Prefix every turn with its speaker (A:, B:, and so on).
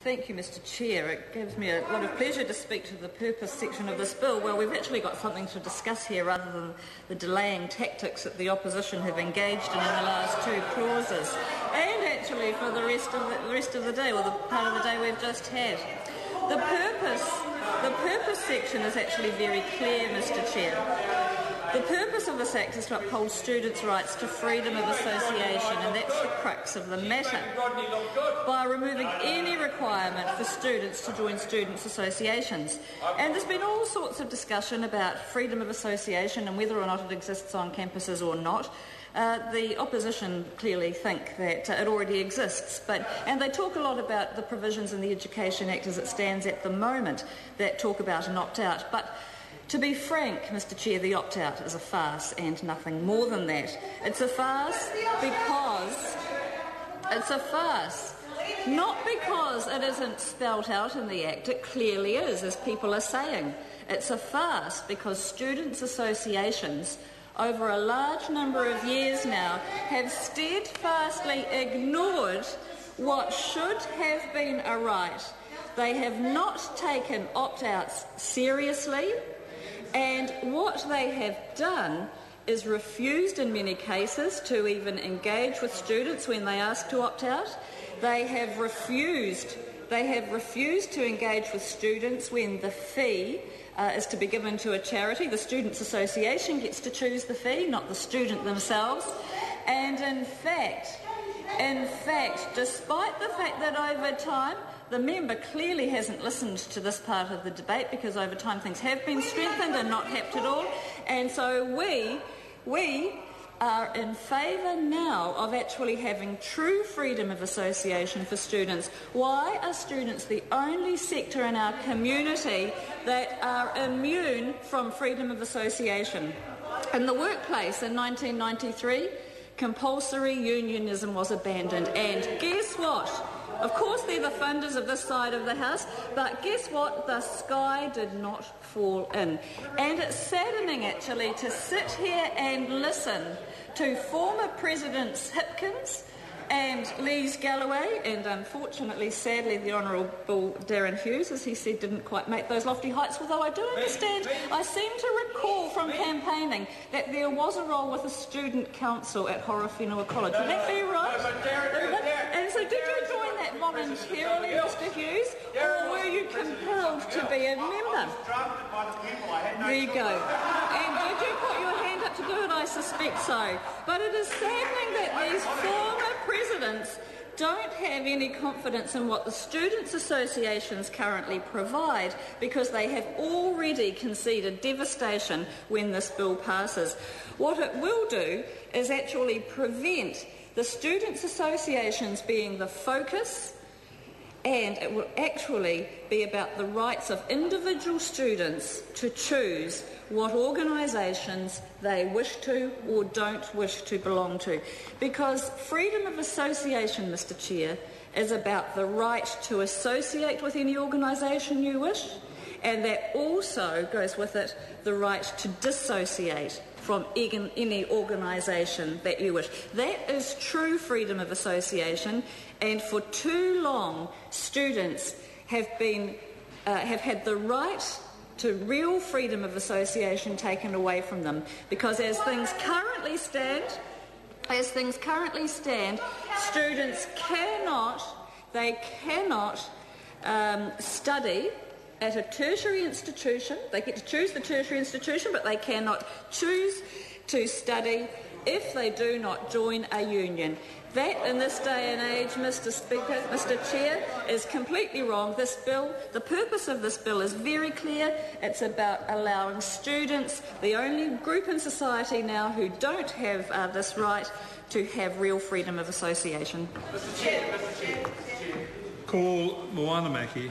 A: Thank you, Mr. Chair. It gives me a lot of pleasure to speak to the purpose section of this bill. Well, we've actually got something to discuss here rather than the delaying tactics that the opposition have engaged in the last two clauses, and actually for the rest of the day, or the part of the day we've just had. The purpose section is actually very clear, Mr. Chair. The purpose of this Act is to uphold students' rights to freedom of association, and that's the crux of the matter, by removing any requirement for students to join students' associations. And there's been all sorts of discussion about freedom of association and whether or not it exists on campuses or not. The opposition clearly think that it already exists, and they talk a lot about the provisions in the Education Act as it stands at the moment that talk about an opt-out. But to be frank, Mr. Chair, the opt-out is a farce and nothing more than that. It's a farce because not because it isn't spelt out in the Act. It clearly is, as people are saying. It's a farce because students' associations over a large number of years now have steadfastly ignored what should have been a right. They have not taken opt-outs seriously, and what they have done is refused in many cases to even engage with students when they ask to opt out. They have refused to engage with students when the fee is to be given to a charity. The Students' Association gets to choose the fee, not the student themselves. And in fact, despite the fact that over time the member clearly hasn't listened to this part of the debate, because over time things have been strengthened and not helped at all, and so we are in favour now of actually having true freedom of association for students. Why are students the only sector in our community that are immune from freedom of association? In the workplace in 1993, compulsory unionism was abandoned, and guess what? Of course they're the funders of this side of the House, but guess what? The sky did not fall in. And it's saddening actually to sit here and listen to former Presidents Hipkins and Lees Galloway, and unfortunately, sadly, the Honourable Darren Hughes, as he said, didn't quite make those lofty heights, although I do understand, I seem to recall from campaigning that there was a role with a student council at Horowhenua College. Would that be right? And so did you join that voluntarily, Mr Hughes, or were you compelled to be a member? There you go. And did you put your hand up to do it? I suspect so. But it is saddening that these former presidents don't have any confidence in what the students' associations currently provide, because they have already conceded devastation when this bill passes. What it will do is actually prevent the students' associations being the focus, and it will actually be about the rights of individual students to choose what organisations they wish to or don't wish to belong to. Because freedom of association, Mr Chair, is about the right to associate with any organisation you wish, and that also goes with it the right to dissociate from any organisation that you wish. That is true freedom of association, and for too long students have had the right to real freedom of association taken away from them, because as things currently stand, students cannot study at a tertiary institution. They get to choose the tertiary institution, but they cannot choose to study if they do not join a union. That, in this day and age, Mr Chair, is completely wrong. This bill, the purpose of this bill is very clear. It's about allowing students, the only group in society now who don't have this right, to have real freedom of association.
B: Call Moanamaki.